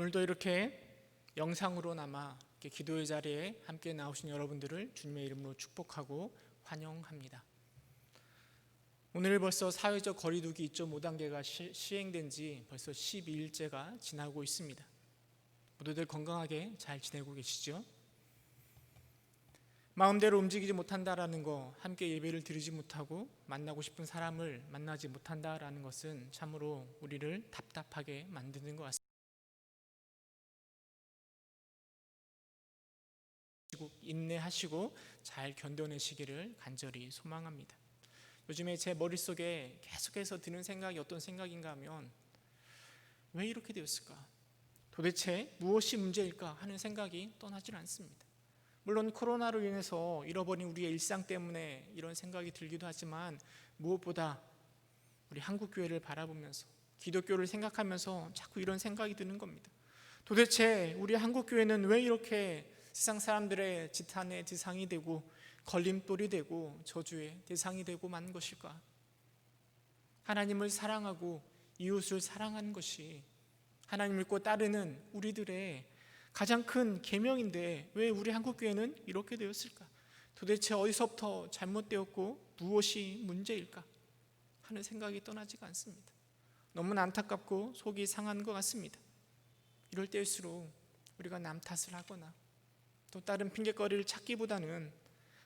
오늘도 이렇게 영상으로나마 이렇게 기도의 자리에 함께 나오신 여러분들을 주님의 이름으로 축복하고 환영합니다. 오늘 벌써 사회적 거리두기 2.5단계가 시행된 지 벌써 12일째가 지나고 있습니다. 모두들 건강하게 잘 지내고 계시죠? 마음대로 움직이지 못한다라는 거, 함께 예배를 드리지 못하고 만나고 싶은 사람을 만나지 못한다라는 것은 참으로 우리를 답답하게 만드는 것 같습니다. 인내하시고 잘 견뎌내시기를 간절히 소망합니다. 요즘에 제 머릿속에 계속해서 드는 생각이 어떤 생각인가 하면, 왜 이렇게 되었을까? 도대체 무엇이 문제일까 하는 생각이 떠나질 않습니다. 물론 코로나로 인해서 잃어버린 우리의 일상 때문에 이런 생각이 들기도 하지만, 무엇보다 우리 한국교회를 바라보면서 기독교를 생각하면서 자꾸 이런 생각이 드는 겁니다. 도대체 우리 한국교회는 왜 이렇게 세상 사람들의 지탄의 대상이 되고 걸림돌이 되고 저주의 대상이 되고 만 것일까? 하나님을 사랑하고 이웃을 사랑하는 것이 하나님 믿고 따르는 우리들의 가장 큰 계명인데 왜 우리 한국교회는 이렇게 되었을까? 도대체 어디서부터 잘못되었고 무엇이 문제일까? 하는 생각이 떠나지가 않습니다. 너무나 안타깝고 속이 상한 것 같습니다. 이럴 때일수록 우리가 남 탓을 하거나 또 다른 핑계거리를 찾기보다는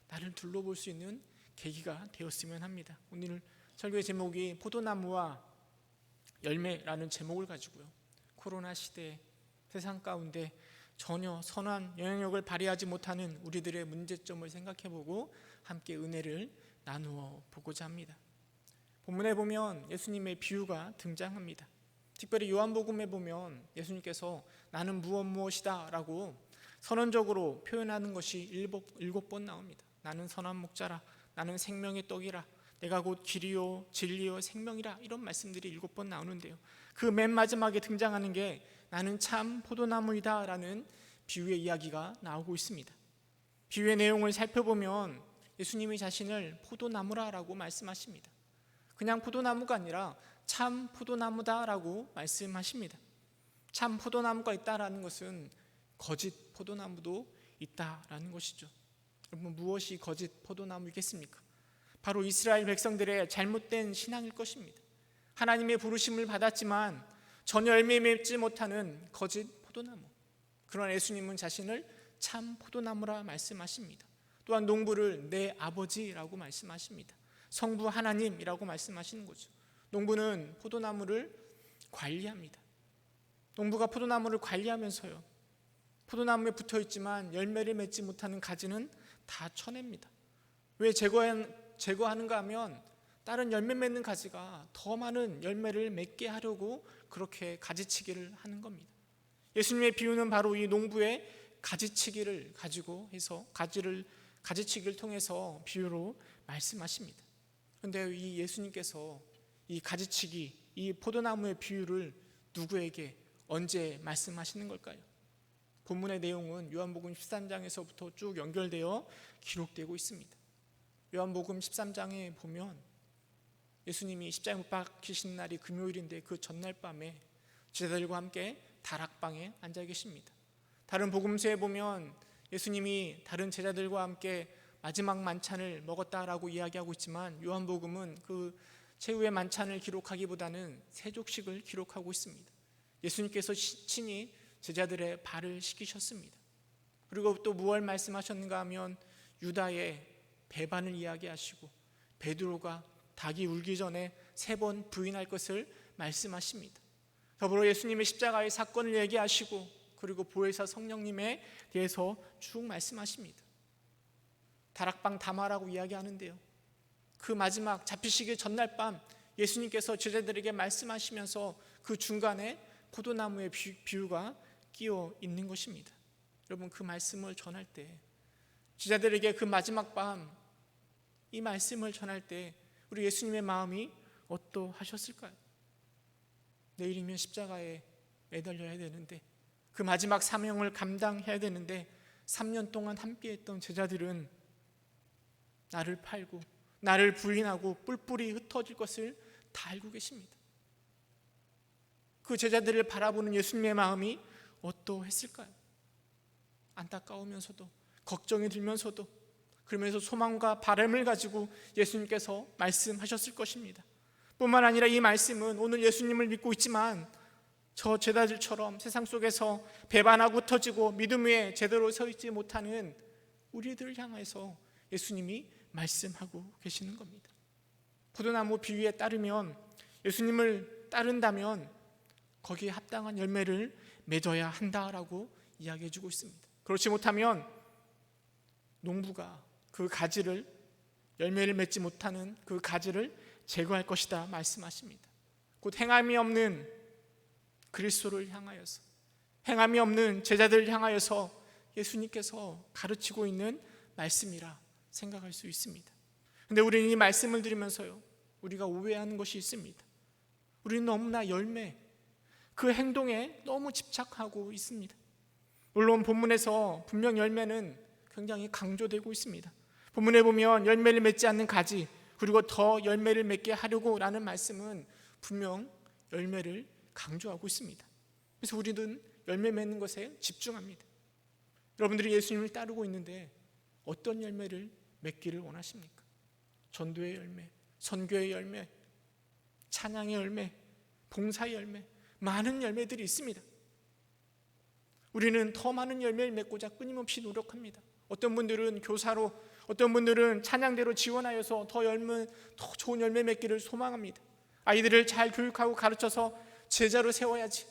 나를 둘러볼 수 있는 계기가 되었으면 합니다. 오늘 설교의 제목이 포도나무와 열매라는 제목을 가지고요, 코로나 시대 세상 가운데 전혀 선한 영향력을 발휘하지 못하는 우리들의 문제점을 생각해보고 함께 은혜를 나누어 보고자 합니다. 본문에 보면 예수님의 비유가 등장합니다. 특별히 요한복음에 보면 예수님께서 나는 무엇이다 라고 선언적으로 표현하는 것이 일곱 번 나옵니다. 나는 선한 목자라, 나는 생명의 떡이라, 내가 곧 길이요 진리요 생명이라, 이런 말씀들이 7번 나오는데요, 그 맨 마지막에 등장하는 게 나는 참 포도나무이다 라는 비유의 이야기가 나오고 있습니다. 비유의 내용을 살펴보면 예수님이 자신을 포도나무라고 말씀하십니다. 그냥 포도나무가 아니라 참 포도나무다 라고 말씀하십니다. 참 포도나무가 있다라는 것은 거짓 포도나무도 있다라는 것이죠. 여러분, 무엇이 거짓 포도나무이겠습니까? 바로 이스라엘 백성들의 잘못된 신앙일 것입니다. 하나님의 부르심을 받았지만 전혀 열매 맺지 못하는 거짓 포도나무. 그러나 예수님은 자신을 참 포도나무라 말씀하십니다. 또한 농부를 내 아버지라고 말씀하십니다. 성부 하나님이라고 말씀하시는 거죠. 농부는 포도나무를 관리합니다. 농부가 포도나무를 관리하면서요, 포도나무에 붙어있지만 열매를 맺지 못하는 가지는 다 쳐냅니다. 왜 제거하는가 하면 다른 열매 맺는 가지가 더 많은 열매를 맺게 하려고 그렇게 가지치기를 하는 겁니다. 예수님의 비유는 바로 이 농부의 가지치기를 가지고 해서 가지치기를 통해서 비유로 말씀하십니다. 그런데 이 예수님께서 이 가지치기, 이 포도나무의 비유를 누구에게 언제 말씀하시는 걸까요? 본문의 내용은 요한복음 13장에서부터 쭉 연결되어 기록되고 있습니다. 요한복음 13장에 보면 예수님이 십자가에 못 박히신 날이 금요일인데 그 전날 밤에 제자들과 함께 다락방에 앉아 계십니다. 다른 복음서에 보면 예수님이 다른 제자들과 함께 마지막 만찬을 먹었다라고 이야기하고 있지만, 요한복음은 그 최후의 만찬을 기록하기보다는 세족식을 기록하고 있습니다. 예수님께서 친히 제자들의 발을 씻기셨습니다. 그리고 또 무엇을 말씀하셨는가 하면 유다의 배반을 이야기하시고 베드로가 닭이 울기 전에 3번 부인할 것을 말씀하십니다. 더불어 예수님의 십자가의 사건을 얘기하시고 그리고 보혜사 성령님에 대해서 쭉 말씀하십니다. 다락방 담화라고 이야기하는데요, 그 마지막 잡히시기 전날 밤 예수님께서 제자들에게 말씀하시면서 그 중간에 포도나무의 비유가 끼어 있는 것입니다. 여러분, 그 말씀을 전할 때, 제자들에게 그 마지막 밤 이 말씀을 전할 때 우리 예수님의 마음이 어떠하셨을까요? 내일이면 십자가에 매달려야 되는데, 그 마지막 사명을 감당해야 되는데 3년 동안 함께했던 제자들은 나를 팔고 나를 부인하고 뿔뿔이 흩어질 것을 다 알고 계십니다. 그 제자들을 바라보는 예수님의 마음이 어떠했을까요? 안타까우면서도 걱정이 들면서도 그러면서 소망과 바람을 가지고 예수님께서 말씀하셨을 것입니다. 뿐만 아니라 이 말씀은 오늘 예수님을 믿고 있지만 저 제자들처럼 세상 속에서 배반하고 터지고 믿음 위에 제대로 서 있지 못하는 우리들을 향해서 예수님이 말씀하고 계시는 겁니다. 포도나무 비유에 따르면 예수님을 따른다면 거기에 합당한 열매를 맺어야 한다라고 이야기해 주고 있습니다. 그렇지 못하면 농부가 그 가지를, 열매를 맺지 못하는 그 가지를 제거할 것이다 말씀하십니다. 곧 행함이 없는 그리스도를 향하여서, 행함이 없는 제자들을 향하여서 예수님께서 가르치고 있는 말씀이라 생각할 수 있습니다. 그런데 우리는 이 말씀을 들으면서요, 우리가 오해하는 것이 있습니다. 우리는 너무나 열매, 그 행동에 너무 집착하고 있습니다. 물론 본문에서 분명 열매는 굉장히 강조되고 있습니다. 본문에 보면 열매를 맺지 않는 가지, 그리고 더 열매를 맺게 하려고 라는 말씀은 분명 열매를 강조하고 있습니다. 그래서 우리는 열매 맺는 것에 집중합니다. 여러분들이 예수님을 따르고 있는데 어떤 열매를 맺기를 원하십니까? 전도의 열매, 선교의 열매, 찬양의 열매, 봉사의 열매, 많은 열매들이 있습니다. 우리는 더 많은 열매를 맺고자 끊임없이 노력합니다. 어떤 분들은 교사로, 어떤 분들은 찬양대로 지원하여서 더 좋은 열매 맺기를 소망합니다. 아이들을 잘 교육하고 가르쳐서 제자로 세워야지,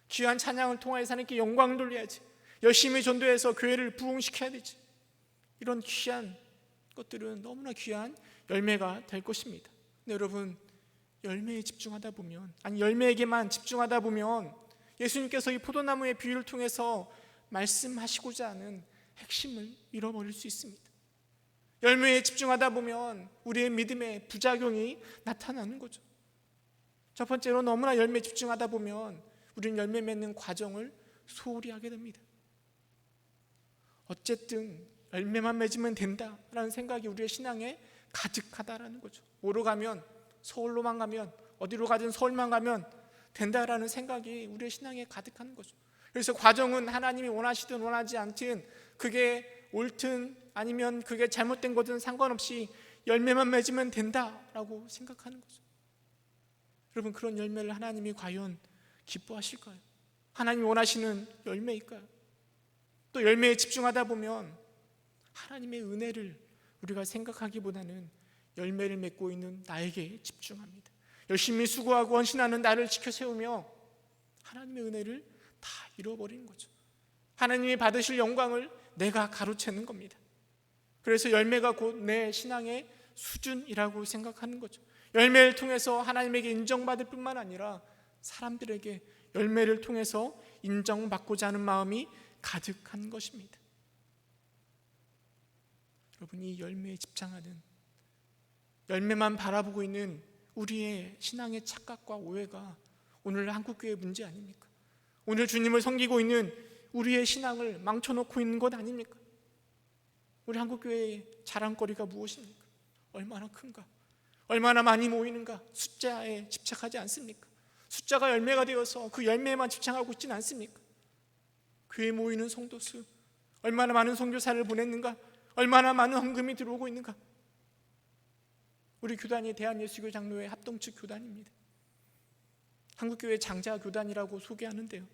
귀한 찬양을 통하여서 하나님께 영광 돌려야지, 열심히 전도해서 교회를 부흥시켜야 되지. 이런 귀한 것들은 너무나 귀한 열매가 될 것입니다. 근데 여러분, 열매에 집중하다 보면, 아니 열매에게만 집중하다 보면 예수님께서 이 포도나무의 비유를 통해서 말씀하시고자 하는 핵심을 잃어버릴 수 있습니다. 열매에 집중하다 보면 우리의 믿음의 부작용이 나타나는 거죠. 첫 번째로, 너무나 열매에 집중하다 보면 우리는 열매 맺는 과정을 소홀히 하게 됩니다. 어쨌든 열매만 맺으면 된다라는 생각이 우리의 신앙에 가득하다라는 거죠. 뭐로 가면, 서울로만 가면, 어디로 가든 서울만 가면 된다라는 생각이 우리의 신앙에 가득한 거죠. 그래서 과정은 하나님이 원하시든 원하지 않든, 그게 옳든 아니면 그게 잘못된 거든 상관없이 열매만 맺으면 된다라고 생각하는 거죠. 여러분, 그런 열매를 하나님이 과연 기뻐하실까요? 하나님이 원하시는 열매일까요? 또 열매에 집중하다 보면 하나님의 은혜를 우리가 생각하기보다는 열매를 맺고 있는 나에게 집중합니다. 열심히 수고하고 헌신하는 나를 지켜세우며 하나님의 은혜를 다 잃어버리는 거죠. 하나님이 받으실 영광을 내가 가로채는 겁니다. 그래서 열매가 곧 내 신앙의 수준이라고 생각하는 거죠. 열매를 통해서 하나님에게 인정받을 뿐만 아니라 사람들에게 열매를 통해서 인정받고자 하는 마음이 가득한 것입니다. 여러분, 이 열매에 집착하는, 열매만 바라보고 있는 우리의 신앙의 착각과 오해가 오늘 한국교회의 문제 아닙니까? 오늘 주님을 섬기고 있는 우리의 신앙을 망쳐놓고 있는 것 아닙니까? 우리 한국교회의 자랑거리가 무엇입니까? 얼마나 큰가? 얼마나 많이 모이는가? 숫자에 집착하지 않습니까? 숫자가 열매가 되어서 그 열매에만 집착하고 있지는 않습니까? 교회에 모이는 성도수, 얼마나 많은 선교사를 보냈는가? 얼마나 많은 헌금이 들어오고 있는가? 우리 교단이 대한예수교 장로회 합동측 교단입니다. 한국교회 장자교단이라고 소개하는데요,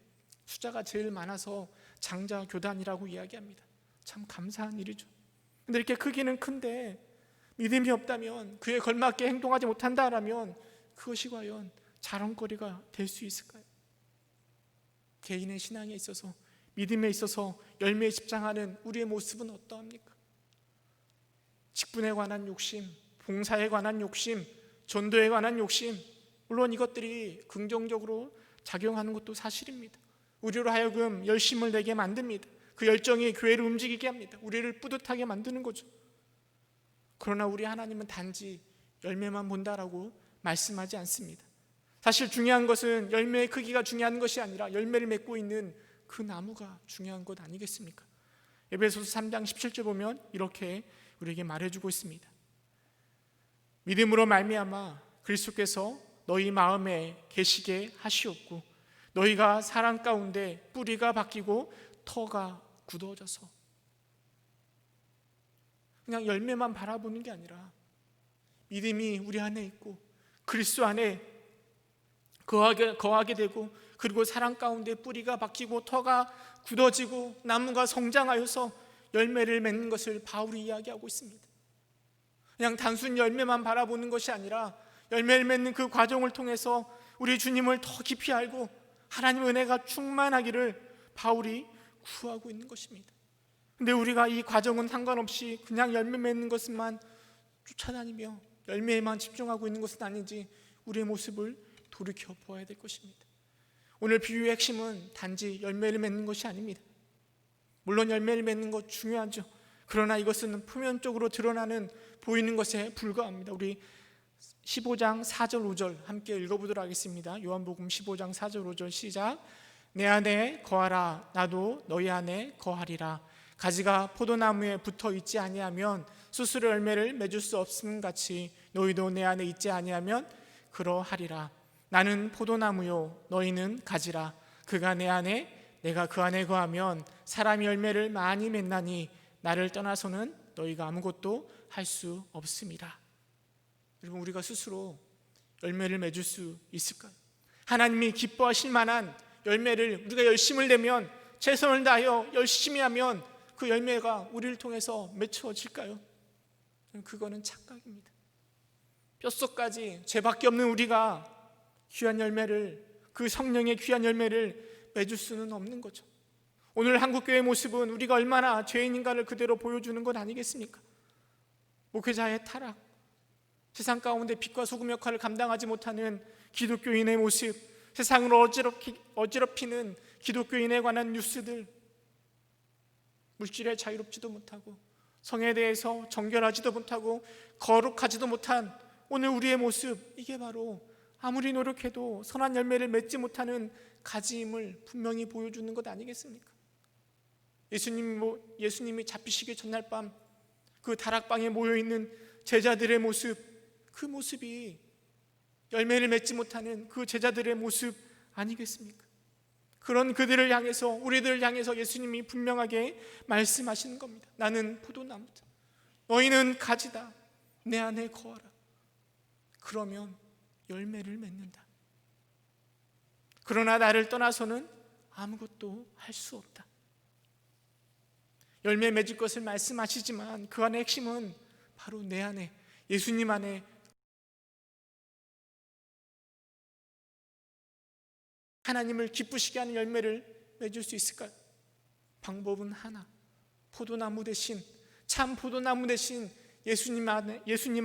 숫자가 제일 많아서 장자교단이라고 이야기합니다. 참 감사한 일이죠. 근데 이렇게 크기는 큰데 믿음이 없다면, 그에 걸맞게 행동하지 못한다라면 그것이 과연 자랑거리가 될 수 있을까요? 개인의 신앙에 있어서, 믿음에 있어서 열매에 집착하는 우리의 모습은 어떠합니까? 직분에 관한 욕심, 봉사에 관한 욕심, 전도에 관한 욕심, 물론 이것들이 긍정적으로 작용하는 것도 사실입니다. 우리로 하여금 열심을 내게 만듭니다. 그 열정이 교회를 움직이게 합니다. 우리를 뿌듯하게 만드는 거죠. 그러나 우리 하나님은 단지 열매만 본다라고 말씀하지 않습니다. 사실 중요한 것은 열매의 크기가 중요한 것이 아니라 열매를 맺고 있는 그 나무가 중요한 것 아니겠습니까? 에베소서 3장 17절 보면 이렇게 우리에게 말해주고 있습니다. 믿음으로 말미암아 그리스도께서 너희 마음에 계시게 하시옵고 너희가 사랑 가운데 뿌리가 바뀌고 터가 굳어져서. 그냥 열매만 바라보는 게 아니라 믿음이 우리 안에 있고 그리스도 안에 거하게 되고, 그리고 사랑 가운데 뿌리가 박히고 터가 굳어지고 나무가 성장하여서 열매를 맺는 것을 바울이 이야기하고 있습니다. 그냥 단순 열매만 바라보는 것이 아니라 열매를 맺는 그 과정을 통해서 우리 주님을 더 깊이 알고 하나님의 은혜가 충만하기를 바울이 구하고 있는 것입니다. 근데 우리가 이 과정은 상관없이 그냥 열매 맺는 것만 쫓아다니며 열매에만 집중하고 있는 것은 아닌지 우리의 모습을 돌이켜 보아야 될 것입니다. 오늘 비유의 핵심은 단지 열매를 맺는 것이 아닙니다. 물론 열매를 맺는 것 중요하죠. 그러나 이것은 표면적으로 드러나는 보이는 것에 불과합니다. 우리 15장 4절 5절 함께 읽어보도록 하겠습니다. 요한복음 15장 4절 5절 시작. 내 안에 거하라 나도 너희 안에 거하리라. 가지가 포도나무에 붙어 있지 아니하면 스스로 열매를 맺을 수 없음 같이 너희도 내 안에 있지 아니하면 그러하리라. 나는 포도나무요 너희는 가지라. 그가 내 안에 내가 그 안에 거하면 사람이 열매를 많이 맺나니 나를 떠나서는 너희가 아무것도 할 수 없음이라. 여러분, 우리가 스스로 열매를 맺을 수 있을까요? 하나님이 기뻐하실 만한 열매를 우리가 열심을 내면, 최선을 다하여 열심히 하면 그 열매가 우리를 통해서 맺혀질까요? 그거는 착각입니다. 뼛속까지 죄밖에 없는 우리가 귀한 열매를, 그 성령의 귀한 열매를 맺을 수는 없는 거죠. 오늘 한국교회의 모습은 우리가 얼마나 죄인인가를 그대로 보여주는 것 아니겠습니까? 목회자의 타락, 세상 가운데 빛과 소금 역할을 감당하지 못하는 기독교인의 모습, 세상을 어지럽히는 기독교인에 관한 뉴스들, 물질에 자유롭지도 못하고 성에 대해서 정결하지도 못하고 거룩하지도 못한 오늘 우리의 모습, 이게 바로 아무리 노력해도 선한 열매를 맺지 못하는 가지임을 분명히 보여주는 것 아니겠습니까? 예수님이 잡히시기 전날 밤 그 다락방에 모여있는 제자들의 모습, 그 모습이 열매를 맺지 못하는 그 제자들의 모습 아니겠습니까? 그런 그들을 향해서, 우리들을 향해서 예수님이 분명하게 말씀하시는 겁니다. 나는 포도나무다, 너희는 가지다, 내 안에 거하라. 그러면 열매를 맺는다. 그러나 나를 떠나서는 아무것도 할 수 없다. 열매 맺을 것을 말씀하시지만 그 안의 핵심은 바로 내 안에, 예수님 안에 하나님을 기쁘시게 하는 열매를 맺을 수 있을까요? 방법은 하나, 포도나무 대신, 참 포도나무 대신 예수님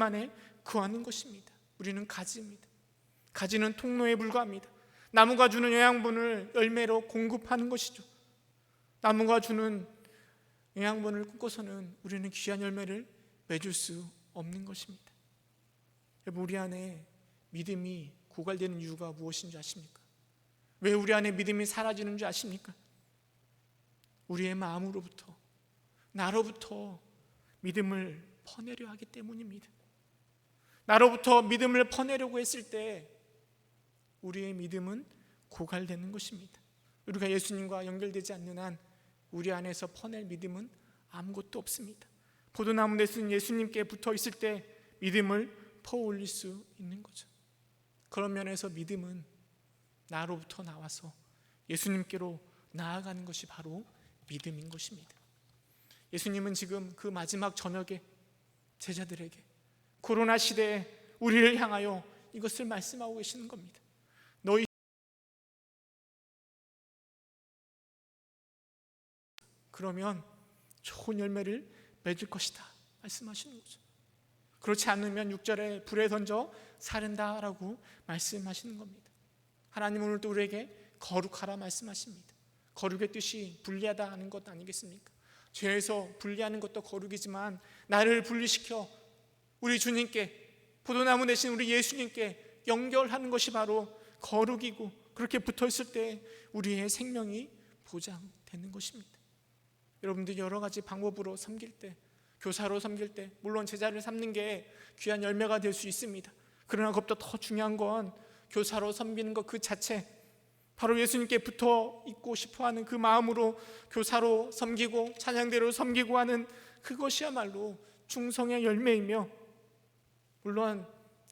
안에 거하는 것입니다. 우리는 가지입니다. 가지는 통로에 불과합니다. 나무가 주는 영양분을 열매로 공급하는 것이죠. 나무가 주는 영양분을 끊고서는 우리는 귀한 열매를 맺을 수 없는 것입니다. 우리 안에 믿음이 고갈되는 이유가 무엇인지 아십니까? 왜 우리 안에 믿음이 사라지는 줄 아십니까? 우리의 마음으로부터, 나로부터 믿음을 퍼내려 하기 때문입니다. 나로부터 믿음을 퍼내려고 했을 때 우리의 믿음은 고갈되는 것입니다. 우리가 예수님과 연결되지 않는 한 우리 안에서 퍼낼 믿음은 아무것도 없습니다. 포도나무 대신 예수님께 붙어 있을 때 믿음을 퍼올릴 수 있는 거죠. 그런 면에서 믿음은 나로부터 나와서 예수님께로 나아가는 것이 바로 믿음인 것입니다. 예수님은 지금 그 마지막 저녁에 제자들에게, 코로나 시대에 우리를 향하여 이것을 말씀하고 계시는 겁니다. 너희 그러면 좋은 열매를 맺을 것이다 말씀하시는 거죠. 그렇지 않으면 6절에 불에 던져 사른다라고 말씀하시는 겁니다. 하나님은 오늘도 우리에게 거룩하라 말씀하십니다. 거룩의 뜻이 분리하다 하는 것 아니겠습니까? 죄에서 분리하는 것도 거룩이지만 나를 분리시켜 우리 주님께, 포도나무 대신 우리 예수님께 연결하는 것이 바로 거룩이고, 그렇게 붙어있을 때 우리의 생명이 보장되는 것입니다. 여러분들 여러 가지 방법으로 섬길 때, 교사로 섬길 때 물론 제자를 삼는 게 귀한 열매가 될 수 있습니다. 그러나 그것보다 더 중요한 건 교사로 섬기는 것 그 자체, 바로 예수님께 붙어 있고 싶어하는 그 마음으로 교사로 섬기고 찬양대로 섬기고 하는 그것이야말로 충성의 열매이며, 물론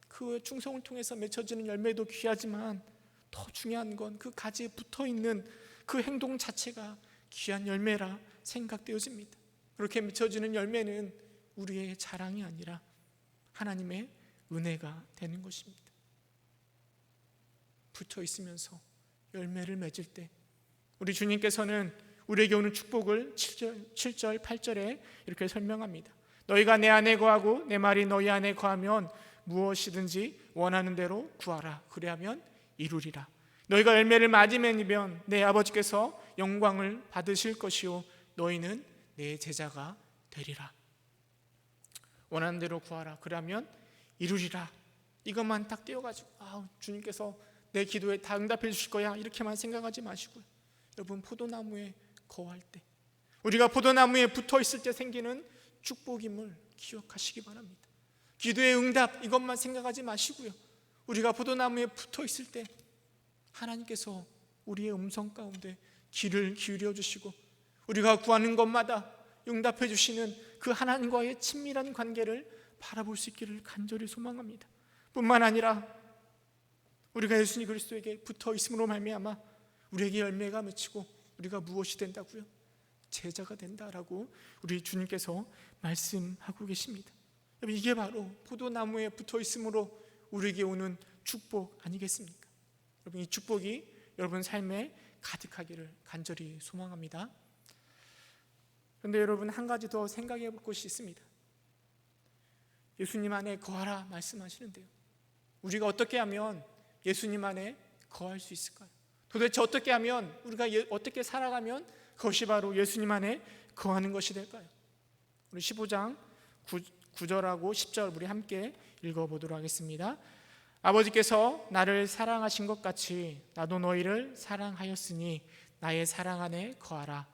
그 충성을 통해서 맺혀지는 열매도 귀하지만 더 중요한 건 그 가지에 붙어있는 그 행동 자체가 귀한 열매라 생각되어집니다. 그렇게 맺혀지는 열매는 우리의 자랑이 아니라 하나님의 은혜가 되는 것입니다. 붙어 있으면서 열매를 맺을 때 우리 주님께서는 우리에게 오는 축복을 7절 8절에 이렇게 설명합니다. 너희가 내 안에 거하고 내 말이 너희 안에 거하면 무엇이든지 원하는 대로 구하라. 그리하면 이루리라. 너희가 열매를 많이 맺으면 내 아버지께서 영광을 받으실 것이요 너희는 내 제자가 되리라. 원하는 대로 구하라. 그러면 이루리라. 이것만 딱 띄워가지고 주님께서 내 기도에 다 응답해 주실 거야 이렇게만 생각하지 마시고요. 여러분, 포도나무에 거할 때, 우리가 포도나무에 붙어 있을 때 생기는 축복임을 기억하시기 바랍니다. 기도의 응답 이것만 생각하지 마시고요. 우리가 포도나무에 붙어 있을 때 하나님께서 우리의 음성 가운데 귀를 기울여 주시고 우리가 구하는 것마다 응답해 주시는 그 하나님과의 친밀한 관계를 바라볼 수 있기를 간절히 소망합니다. 뿐만 아니라 우리가 예수님 그리스도에게 붙어 있음으로 말미암아 우리에게 열매가 맺히고 우리가 무엇이 된다고요? 제자가 된다라고 우리 주님께서 말씀하고 계십니다. 이게 바로 포도나무에 붙어 있음으로 우리에게 오는 축복 아니겠습니까? 여러분, 이 축복이 여러분 삶에 가득하기를 간절히 소망합니다. 그런데 여러분, 한 가지 더 생각해 볼 것이 있습니다. 예수님 안에 거하라 말씀하시는데요, 우리가 어떻게 하면 예수님 안에 거할 수 있을까요? 도대체 어떻게 하면, 우리가 어떻게 살아가면 그것이 바로 예수님 안에 거하는 것이 될까요? 우리 15장 9절하고 10절 우리 함께 읽어보도록 하겠습니다. 아버지께서 나를 사랑하신 것 같이 나도 너희를 사랑하였으니 나의 사랑 안에 거하라.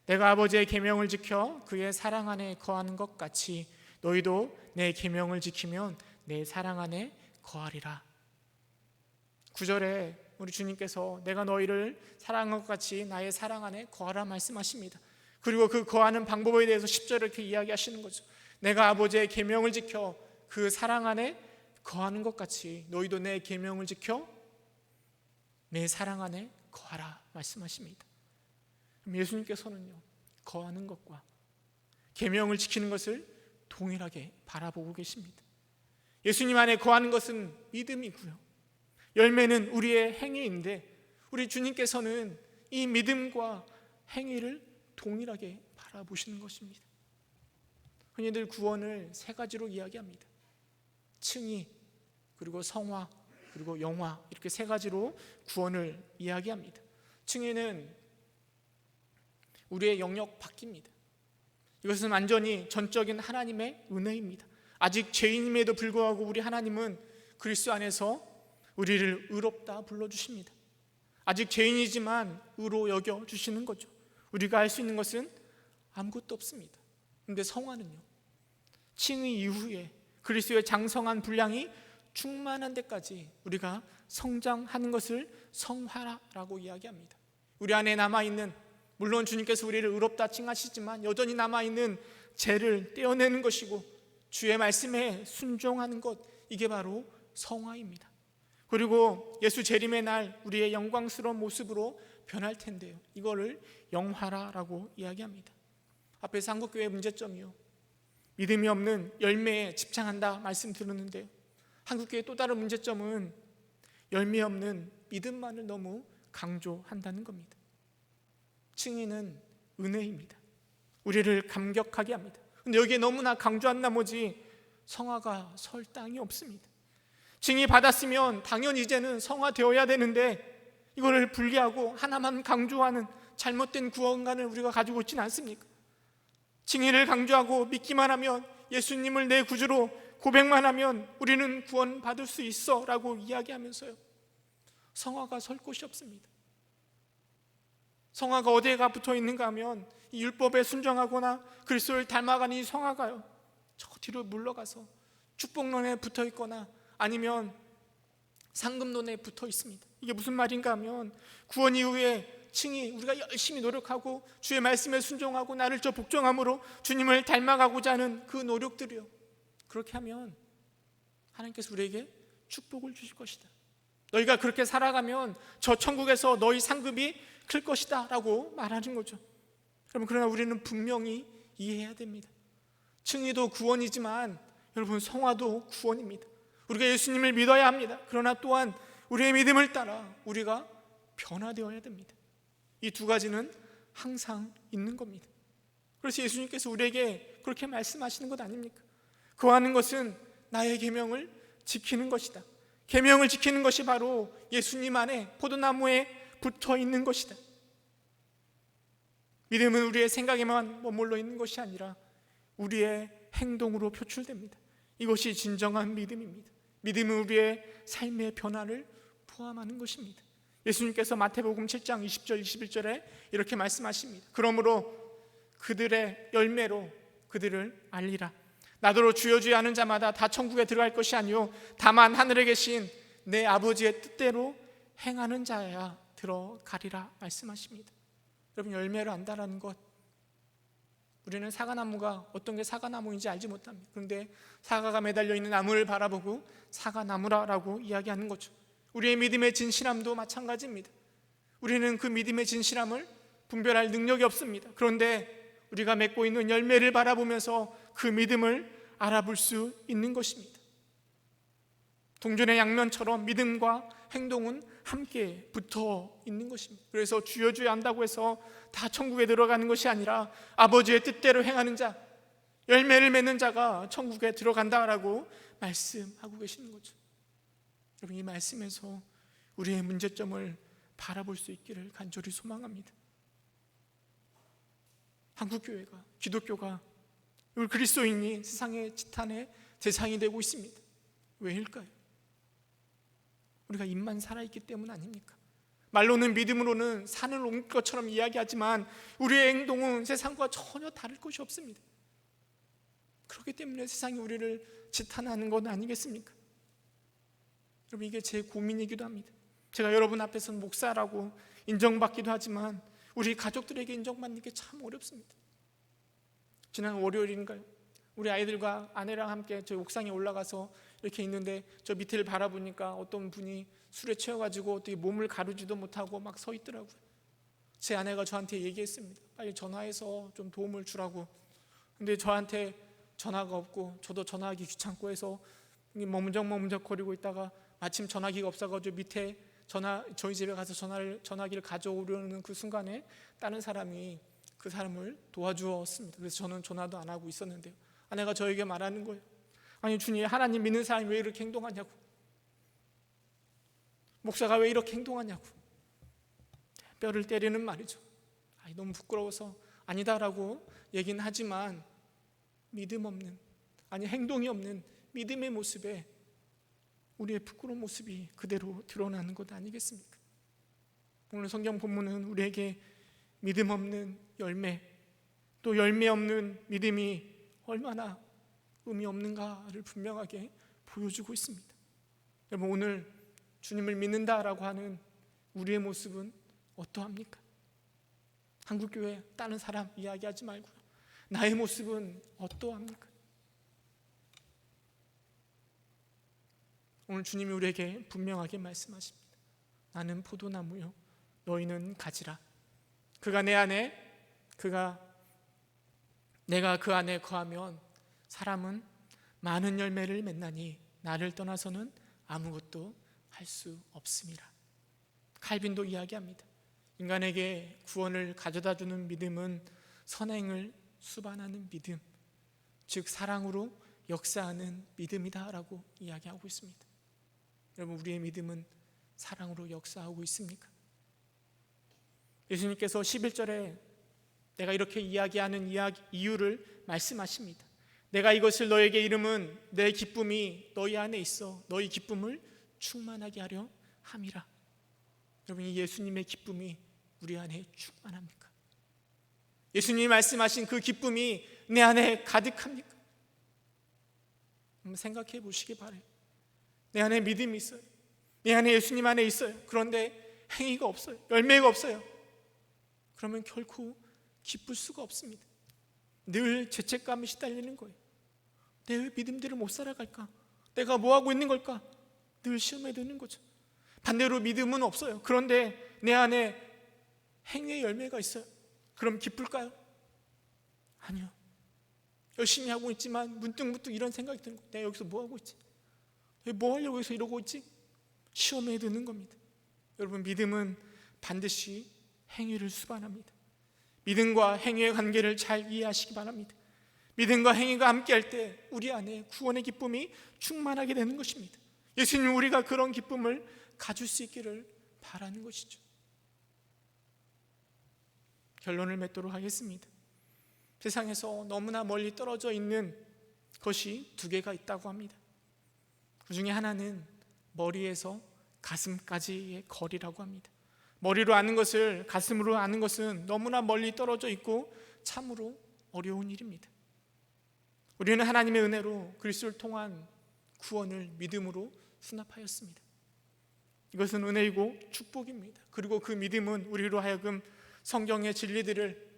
내가 아버지의 계명을 지켜 그의 사랑 안에 거하는 것 같이 너희도 내 계명을 지키면 내 사랑 안에 거하리라. 9절에 우리 주님께서 내가 너희를 사랑한 것 같이 나의 사랑 안에 거하라 말씀하십니다. 그리고 그 거하는 방법에 대해서 10절에 이렇게 이야기하시는 거죠. 내가 아버지의 계명을 지켜 그 사랑 안에 거하는 것 같이 너희도 내 계명을 지켜 내 사랑 안에 거하라 말씀하십니다. 예수님께서는요, 거하는 것과 계명을 지키는 것을 동일하게 바라보고 계십니다. 예수님 안에 거하는 것은 믿음이고요, 열매는 우리의 행위인데 우리 주님께서는 이 믿음과 행위를 동일하게 바라보시는 것입니다. 흔히들 구원을 세 가지로 이야기합니다. 칭의, 그리고 성화, 그리고 영화, 이렇게 세 가지로 구원을 이야기합니다. 칭의는 우리의 영역 밖입니다. 이것은 완전히 전적인 하나님의 은혜입니다. 아직 죄인임에도 불구하고 우리 하나님은 그리스도 안에서 우리를 의롭다 불러주십니다. 아직 죄인이지만 의로 여겨주시는 거죠. 우리가 할 수 있는 것은 아무것도 없습니다. 그런데 성화는요, 칭의 이후에 그리스도의 장성한 분량이 충만한 데까지 우리가 성장하는 것을 성화라고 이야기합니다. 우리 안에 남아있는, 물론 주님께서 우리를 의롭다 칭하시지만 여전히 남아있는 죄를 떼어내는 것이고 주의 말씀에 순종하는 것, 이게 바로 성화입니다. 그리고 예수 재림의 날 우리의 영광스러운 모습으로 변할 텐데요, 이거를 영화라고 이야기합니다. 앞에서 한국교회의 문제점이요, 믿음이 없는 열매에 집착한다 말씀 들었는데요, 한국교회의 또 다른 문제점은 열매 없는 믿음만을 너무 강조한다는 겁니다. 칭의는 은혜입니다. 우리를 감격하게 합니다. 그런데 여기에 너무나 강조한 나머지 성화가 설 땅이 없습니다. 칭의 받았으면 당연히 이제는 성화되어야 되는데 이거를 분리하고 하나만 강조하는 잘못된 구원관을 우리가 가지고 있지는 않습니까? 칭의를 강조하고 믿기만 하면, 예수님을 내 구주로 고백만 하면 우리는 구원 받을 수 있어 라고 이야기하면서요, 성화가 설 곳이 없습니다. 성화가 어디에가 붙어 있는가 하면 이 율법에 순종하거나 그리스도를 닮아가는 이 성화가요, 저 뒤로 물러가서 축복론에 붙어 있거나 아니면 상금론에 붙어 있습니다. 이게 무슨 말인가 하면 구원 이후에 칭히 우리가 열심히 노력하고 주의 말씀에 순종하고 나를 저 복종함으로 주님을 닮아가고자 하는 그 노력들이요, 그렇게 하면 하나님께서 우리에게 축복을 주실 것이다. 너희가 그렇게 살아가면 저 천국에서 너희 상급이 클 것이다 라고 말하는 거죠. 여러분, 그러나 우리는 분명히 이해해야 됩니다. 칭의도 구원이지만 여러분, 성화도 구원입니다. 우리가 예수님을 믿어야 합니다. 그러나 또한 우리의 믿음을 따라 우리가 변화되어야 됩니다. 이 두 가지는 항상 있는 겁니다. 그래서 예수님께서 우리에게 그렇게 말씀하시는 것 아닙니까? 거하는 것은 나의 계명을 지키는 것이다. 계명을 지키는 것이 바로 예수님 안에 포도나무에 붙어 있는 것이다. 믿음은 우리의 생각에만 머물러 있는 것이 아니라 우리의 행동으로 표출됩니다. 이것이 진정한 믿음입니다. 믿음은 우리의 삶의 변화를 포함하는 것입니다. 예수님께서 마태복음 7장 20절 21절에 이렇게 말씀하십니다. 그러므로 그들의 열매로 그들을 알리라. 나더러 주여 주여 하는 자마다 다 천국에 들어갈 것이 아니요 다만 하늘에 계신 내 아버지의 뜻대로 행하는 자야 들어가리라 말씀하십니다. 여러분, 열매를 안다라는 것, 우리는 사과나무가 어떤 게 사과나무인지 알지 못합니다. 그런데 사과가 매달려 있는 나무를 바라보고 사과나무라고 이야기하는 거죠. 우리의 믿음의 진실함도 마찬가지입니다. 우리는 그 믿음의 진실함을 분별할 능력이 없습니다. 그런데 우리가 맺고 있는 열매를 바라보면서 그 믿음을 알아볼 수 있는 것입니다. 동전의 양면처럼 믿음과 행동은 함께 붙어 있는 것입니다. 그래서 주여 주여 한다고 해서 다 천국에 들어가는 것이 아니라 아버지의 뜻대로 행하는 자, 열매를 맺는 자가 천국에 들어간다라고 말씀하고 계시는 거죠. 여러분, 이 말씀에서 우리의 문제점을 바라볼 수 있기를 간절히 소망합니다. 한국교회가, 기독교가, 우리 그리스도인이 세상의 지탄의 대상이 되고 있습니다. 왜일까요? 우리가 입만 살아있기 때문 아닙니까? 말로는 믿음으로는 산을 옮길 것처럼 이야기하지만 우리의 행동은 세상과 전혀 다를 것이 없습니다. 그렇기 때문에 세상이 우리를 지탄하는 건 아니겠습니까? 여러분, 이게 제 고민이기도 합니다. 제가 여러분 앞에서는 목사라고 인정받기도 하지만 우리 가족들에게 인정받는 게 참 어렵습니다. 지난 월요일인가요? 우리 아이들과 아내랑 함께 저 옥상에 올라가서 이렇게 있는데 저 밑을 바라보니까 어떤 분이 술에 취해가지고 어떻게 몸을 가르지도 못하고 막 서 있더라고요. 제 아내가 저한테 얘기했습니다. 빨리 전화해서 좀 도움을 주라고. 근데 저한테 전화가 없고 저도 전화하기 귀찮고 해서 머문적거리고 있다가 마침 전화기가 없어가지고 밑에 저희 집에 가서 전화기를 가져오려는 그 순간에 다른 사람이 그 사람을 도와주었습니다. 그래서 저는 전화도 안 하고 있었는데요, 아내가 저에게 말하는 거예요. 아니 주님, 하나님 믿는 사람이 왜 이렇게 행동하냐고, 목사가 왜 이렇게 행동하냐고 뼈를 때리는 말이죠. 너무 부끄러워서 아니다라고 얘기는 하지만 믿음 없는, 행동이 없는 믿음의 모습에 우리의 부끄러운 모습이 그대로 드러나는 것 아니겠습니까? 오늘 성경 본문은 우리에게 믿음 없는 열매, 또 열매 없는 믿음이 얼마나 의미 없는가를 분명하게 보여주고 있습니다. 여러분, 오늘 주님을 믿는다라고 하는 우리의 모습은 어떠합니까? 한국교회 다른 사람 이야기하지 말고요, 나의 모습은 어떠합니까? 오늘 주님이 우리에게 분명하게 말씀하십니다. 나는 포도나무요 너희는 가지라. 그가 내 안에, 내가 그 안에 거하면 사람은 많은 열매를 맺나니 나를 떠나서는 아무것도 할 수 없음이라. 칼빈도 이야기합니다. 인간에게 구원을 가져다주는 믿음은 선행을 수반하는 믿음, 즉 사랑으로 역사하는 믿음이다 라고 이야기하고 있습니다. 여러분, 우리의 믿음은 사랑으로 역사하고 있습니까? 예수님께서 11절에 내가 이렇게 이야기하는 이유를 말씀하십니다. 내가 이것을 너에게 이름은 내 기쁨이 너희 안에 있어 너희 기쁨을 충만하게 하려 함이라. 여러분, 이 예수님의 기쁨이 우리 안에 충만합니까? 예수님이 말씀하신 그 기쁨이 내 안에 가득합니까? 한번 생각해 보시기 바라요. 내 안에 믿음이 있어요. 내 안에 예수님 안에 있어요. 그런데 행위가 없어요. 열매가 없어요. 그러면 결코 기쁠 수가 없습니다. 늘 죄책감에 시달리는 거예요. 내 왜 믿음대로 못 살아갈까? 내가 뭐 하고 있는 걸까? 늘 시험에 드는 거죠. 반대로 믿음은 없어요. 그런데 내 안에 행위의 열매가 있어요. 그럼 기쁠까요? 아니요. 열심히 하고 있지만 문득 이런 생각이 드는 거예요. 내가 여기서 뭐 하고 있지? 뭐 하려고 해서 이러고 있지? 시험에 드는 겁니다. 여러분, 믿음은 반드시 행위를 수반합니다. 믿음과 행위의 관계를 잘 이해하시기 바랍니다. 믿음과 행위가 함께할 때 우리 안에 구원의 기쁨이 충만하게 되는 것입니다. 예수님은 우리가 그런 기쁨을 가질 수 있기를 바라는 것이죠. 결론을 맺도록 하겠습니다. 세상에서 너무나 멀리 떨어져 있는 것이 두 개가 있다고 합니다. 그 중에 하나는 머리에서 가슴까지의 거리라고 합니다. 머리로 아는 것을 가슴으로 아는 것은 너무나 멀리 떨어져 있고 참으로 어려운 일입니다. 우리는 하나님의 은혜로 그리스도를 통한 구원을 믿음으로 수납하였습니다. 이것은 은혜이고 축복입니다. 그리고 그 믿음은 우리로 하여금 성경의 진리들을,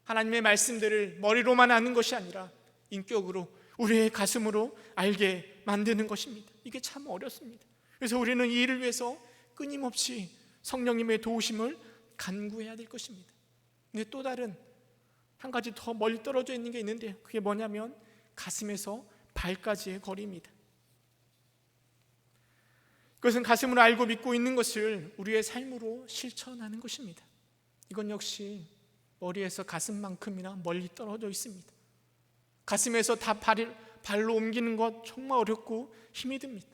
하나님의 말씀들을 머리로만 아는 것이 아니라 인격으로, 우리의 가슴으로 알게 만드는 것입니다. 이게 참 어렵습니다. 그래서 우리는 이 일을 위해서 끊임없이 성령님의 도우심을 간구해야 될 것입니다. 근데 또 다른 한 가지 더 멀리 떨어져 있는 게 있는데요. 그게 뭐냐면 가슴에서 발까지의 거리입니다. 그것은 가슴으로 알고 믿고 있는 것을 우리의 삶으로 실천하는 것입니다. 이건 역시 머리에서 가슴만큼이나 멀리 떨어져 있습니다. 가슴에서 다 발로 옮기는 것 정말 어렵고 힘이 듭니다.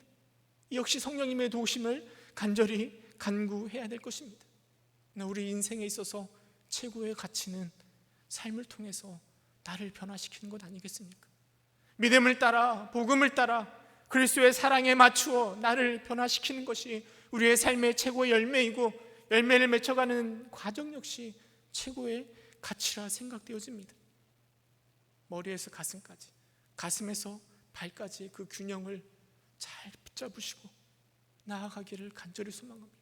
역시 성령님의 도우심을 간절히 간구해야 될 것입니다. 우리 인생에 있어서 최고의 가치는 삶을 통해서 나를 변화시키는 것 아니겠습니까? 믿음을 따라, 복음을 따라 그리스도의 사랑에 맞추어 나를 변화시키는 것이 우리의 삶의 최고의 열매이고, 열매를 맺혀가는 과정 역시 최고의 가치라 생각되어집니다. 머리에서 가슴까지, 가슴에서 발까지 그 균형을 잘 붙잡으시고 나아가기를 간절히 소망합니다.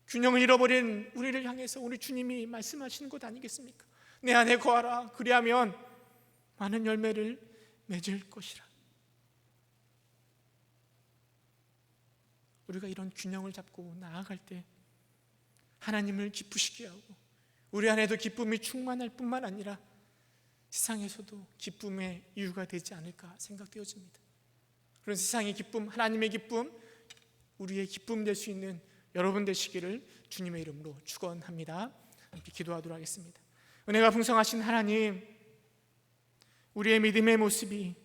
균형을 잃어버린 우리를 향해서 우리 주님이 말씀하시는 것 아니겠습니까? 내 안에 거하라, 그리하면 많은 열매를 맺을 것이라. 우리가 이런 균형을 잡고 나아갈 때 하나님을 기쁘시게 하고 우리 안에도 기쁨이 충만할 뿐만 아니라 세상에서도 기쁨의 이유가 되지 않을까 생각되어집니다. 그런 세상의 기쁨, 하나님의 기쁨, 우리의 기쁨 될 수 있는 여러분 되시기를 주님의 이름으로 축원합니다. 함께 기도하도록 하겠습니다. 은혜가 풍성하신 하나님, 우리의 믿음의 모습이